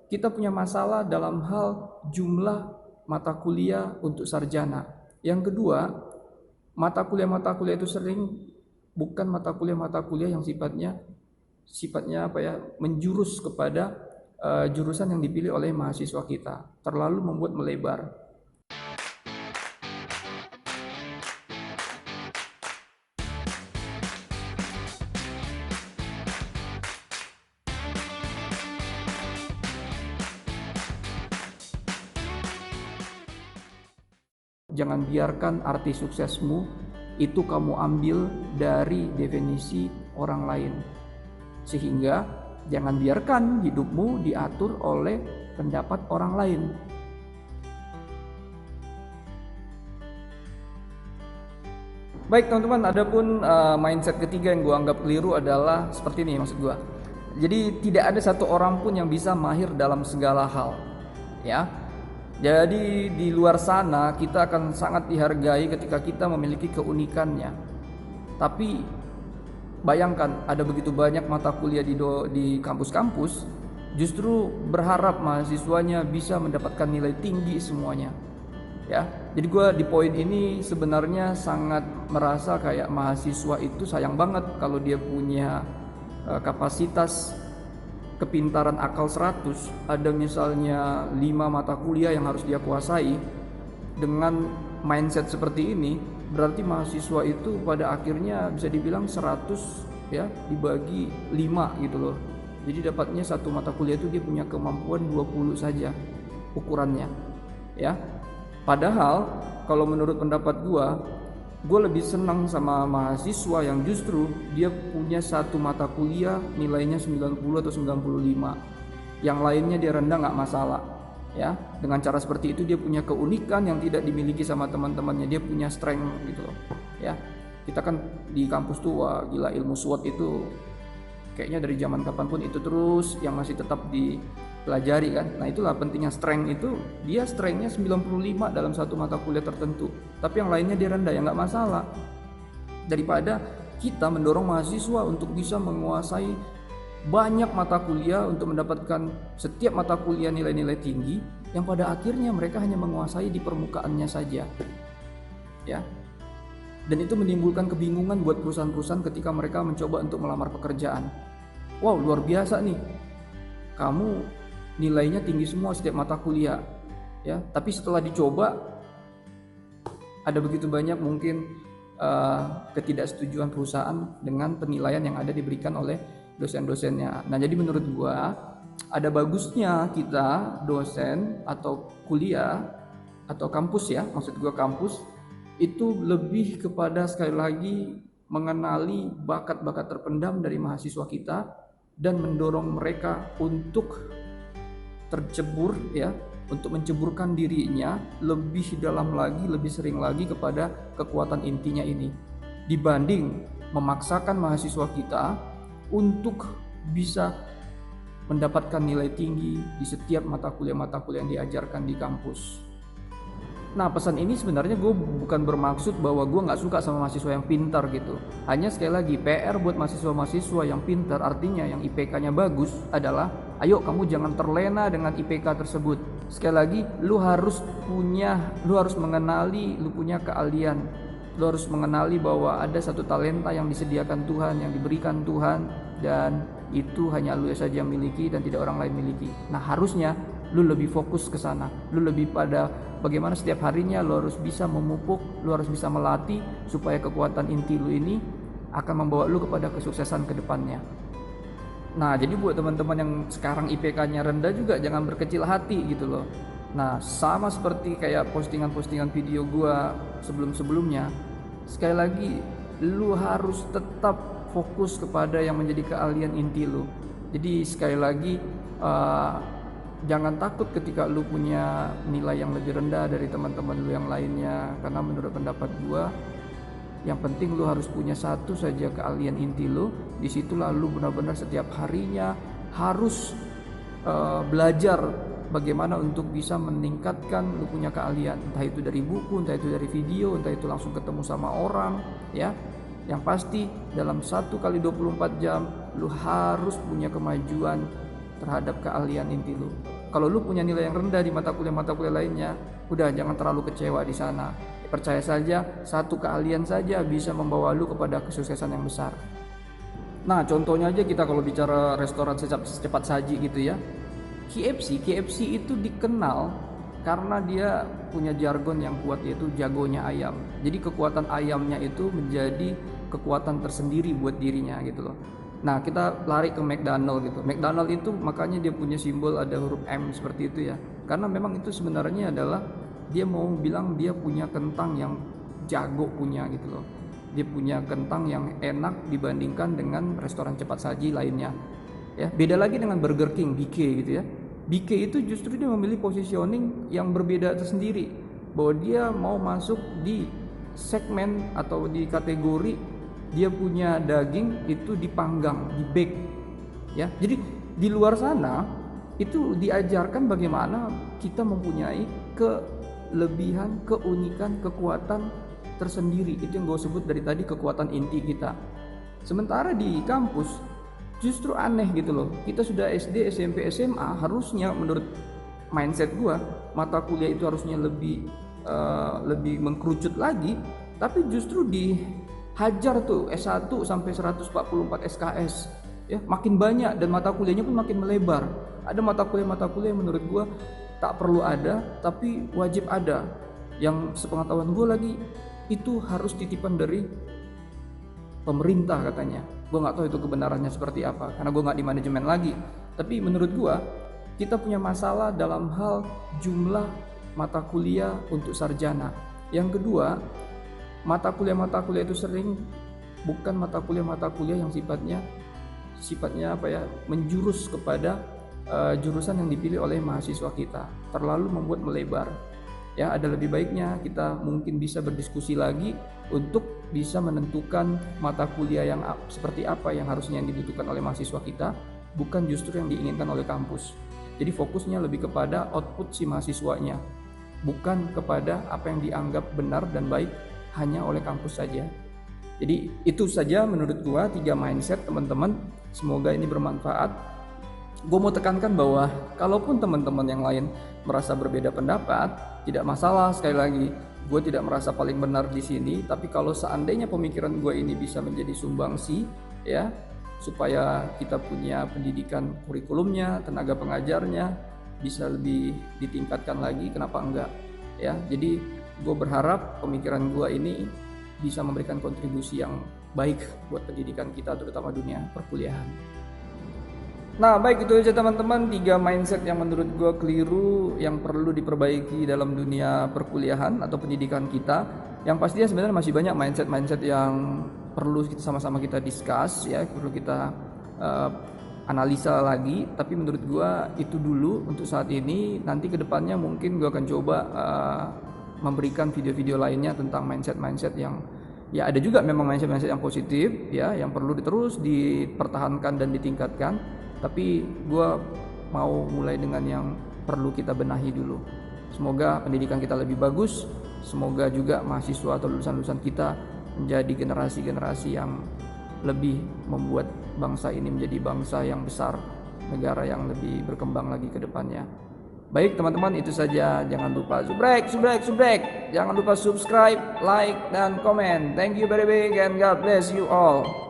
kita punya masalah dalam hal jumlah mata kuliah untuk sarjana. Yang kedua, mata kuliah itu sering bukan mata kuliah yang sifatnya apa ya, menjurus kepada jurusan yang dipilih oleh mahasiswa kita, terlalu membuat melebar. Jangan biarkan arti suksesmu itu kamu ambil dari definisi orang lain. Sehingga jangan biarkan hidupmu diatur oleh pendapat orang lain. Baik teman-teman, adapun mindset ketiga yang gue anggap keliru adalah seperti ini maksud gue. Jadi tidak ada satu orang pun yang bisa mahir dalam segala hal, ya. Jadi di luar sana kita akan sangat dihargai ketika kita memiliki keunikannya. Tapi bayangkan ada begitu banyak mata kuliah di kampus-kampus, justru berharap mahasiswanya bisa mendapatkan nilai tinggi semuanya. Ya, jadi gue di poin ini sebenarnya sangat merasa kayak mahasiswa itu sayang banget kalau dia punya kapasitas kepintaran akal 100, ada misalnya 5 mata kuliah yang harus dia kuasai. Dengan mindset seperti ini, berarti mahasiswa itu pada akhirnya bisa dibilang 100 ya dibagi 5 gitu loh. Jadi dapatnya satu mata kuliah itu dia punya kemampuan 20 saja ukurannya, ya. Padahal kalau menurut pendapat gue lebih senang sama mahasiswa yang justru dia punya satu mata kuliah nilainya 90 atau 95, yang lainnya dia rendah nggak masalah, ya. Dengan cara seperti itu dia punya keunikan yang tidak dimiliki sama teman-temannya, dia punya strength gitu loh, ya. Kita kan di kampus tuh wah gila, ilmu SWOT itu kayaknya dari zaman kapanpun itu terus yang masih tetap dipelajari kan. Nah itulah pentingnya strength itu, dia strengthnya 95 dalam satu mata kuliah tertentu, tapi yang lainnya dia rendah, ya nggak masalah. Daripada kita mendorong mahasiswa untuk bisa menguasai banyak mata kuliah untuk mendapatkan setiap mata kuliah nilai-nilai tinggi, yang pada akhirnya mereka hanya menguasai di permukaannya saja, ya. Dan itu menimbulkan kebingungan buat perusahaan-perusahaan ketika mereka mencoba untuk melamar pekerjaan. Wow, luar biasa nih, kamu nilainya tinggi semua setiap mata kuliah, ya. Tapi setelah dicoba, ada begitu banyak mungkin ketidaksetujuan perusahaan dengan penilaian yang ada diberikan oleh dosen-dosennya. Nah, jadi menurut gua ada bagusnya kita dosen atau kuliah atau kampus ya, maksud gua kampus itu lebih kepada sekali lagi mengenali bakat-bakat terpendam dari mahasiswa kita dan mendorong mereka untuk tercebur ya, untuk menceburkan dirinya lebih dalam lagi, lebih sering lagi kepada kekuatan intinya ini, dibanding memaksakan mahasiswa kita untuk bisa mendapatkan nilai tinggi di setiap mata kuliah yang diajarkan di kampus. Nah, pesan ini sebenarnya gue bukan bermaksud bahwa gue gak suka sama mahasiswa yang pintar gitu. Hanya sekali lagi PR buat mahasiswa-mahasiswa yang pintar, artinya yang IPK-nya bagus, adalah ayo kamu jangan terlena dengan IPK tersebut. Sekali lagi, lu harus mengenali lu punya keahlian. Lu harus mengenali bahwa ada satu talenta yang disediakan Tuhan, yang diberikan Tuhan, dan itu hanya lu saja yang miliki dan tidak orang lain miliki. Nah, harusnya lu lebih fokus ke sana, lu lebih pada bagaimana setiap harinya lu harus bisa memupuk, lu harus bisa melatih supaya kekuatan inti lu ini akan membawa lu kepada kesuksesan ke depannya. Nah, jadi buat teman-teman yang sekarang IPK-nya rendah juga jangan berkecil hati gitu loh. Nah, sama seperti kayak postingan-postingan video gua sebelum-sebelumnya, sekali lagi lu harus tetap fokus kepada yang menjadi keahlian inti lu. Jadi sekali lagi jangan takut ketika lu punya nilai yang lebih rendah dari teman-teman lu yang lainnya, karena menurut pendapat gua yang penting lu harus punya satu saja keahlian inti lu. Disitulah lu benar-benar setiap harinya harus belajar bagaimana untuk bisa meningkatkan lu punya keahlian, entah itu dari buku, entah itu dari video, entah itu langsung ketemu sama orang, ya. Yang pasti dalam 1 kali 24 jam lu harus punya kemajuan terhadap keahlian inti lu. Kalau lu punya nilai yang rendah di mata kuliah lainnya, udah jangan terlalu kecewa di sana. Percaya saja, satu keahlian saja bisa membawa lu kepada kesuksesan yang besar. Nah, contohnya aja kita kalau bicara restoran cepat saji gitu ya. KFC itu dikenal karena dia punya jargon yang kuat, yaitu jagonya ayam. Jadi kekuatan ayamnya itu menjadi kekuatan tersendiri buat dirinya gitu loh. Nah, kita lari ke McDonald gitu. McDonald itu makanya dia punya simbol ada huruf M seperti itu ya. Karena memang itu sebenarnya adalah dia mau bilang dia punya kentang yang jago punya gitu loh. Dia punya kentang yang enak dibandingkan dengan restoran cepat saji lainnya. Ya, beda lagi dengan Burger King, BK gitu ya. BK itu justru dia memilih positioning yang berbeda tersendiri, bahwa dia mau masuk di segmen atau di kategori dia punya daging itu dipanggang, di bake. Ya, jadi di luar sana itu diajarkan bagaimana kita mempunyai kelebihan, keunikan, kekuatan tersendiri. Itu yang gue sebut dari tadi, kekuatan inti kita. Sementara di kampus justru aneh gitu loh. Kita sudah SD, SMP, SMA, harusnya menurut mindset gue mata kuliah itu harusnya lebih mengkerucut lagi, tapi justru dihajar tuh S1 sampai 144 SKS. Ya, makin banyak dan mata kuliahnya pun makin melebar. Ada mata kuliah yang menurut gue tak perlu ada tapi wajib ada. Yang sepengetahuan gue lagi itu harus titipan dari pemerintah katanya. Gue nggak tahu itu kebenarannya seperti apa karena gue nggak di manajemen lagi. Tapi menurut gue kita punya masalah dalam hal jumlah mata kuliah untuk sarjana. Yang kedua, mata kuliah itu sering bukan mata kuliah yang sifatnya apa ya, menjurus kepada jurusan yang dipilih oleh mahasiswa kita, terlalu membuat melebar. Ya, ada lebih baiknya kita mungkin bisa berdiskusi lagi untuk bisa menentukan mata kuliah yang seperti apa yang harusnya yang dibutuhkan oleh mahasiswa kita, bukan justru yang diinginkan oleh kampus. Jadi fokusnya lebih kepada output si mahasiswanya, bukan kepada apa yang dianggap benar dan baik hanya oleh kampus saja. Jadi itu saja menurut gua 3 mindset teman-teman. Semoga ini bermanfaat. Gue mau tekankan bahwa kalaupun teman-teman yang lain merasa berbeda pendapat, tidak masalah. Sekali lagi, gue tidak merasa paling benar di sini. Tapi kalau seandainya pemikiran gue ini bisa menjadi sumbangsi, ya, supaya kita punya pendidikan kurikulumnya, tenaga pengajarnya bisa lebih ditingkatkan lagi, kenapa enggak? Ya, jadi gue berharap pemikiran gue ini bisa memberikan kontribusi yang baik buat pendidikan kita, terutama dunia perkuliahan. Nah, baik, itu aja teman-teman 3 mindset yang menurut gue keliru yang perlu diperbaiki dalam dunia perkuliahan atau pendidikan kita. Yang pastinya sebenarnya masih banyak mindset yang perlu sama-sama kita discuss ya, perlu kita analisa lagi. Tapi menurut gue itu dulu untuk saat ini. Nanti kedepannya mungkin gue akan coba memberikan video-video lainnya tentang mindset yang ya, ada juga memang mindset yang positif ya, yang perlu terus dipertahankan dan ditingkatkan. Tapi gue mau mulai dengan yang perlu kita benahi dulu. Semoga pendidikan kita lebih bagus. Semoga juga mahasiswa atau lulusan-lulusan kita menjadi generasi-generasi yang lebih membuat bangsa ini menjadi bangsa yang besar, negara yang lebih berkembang lagi ke depannya. Baik teman-teman, itu saja. Jangan lupa subrek. Jangan lupa subscribe, like, dan komen. Thank you very big and God bless you all.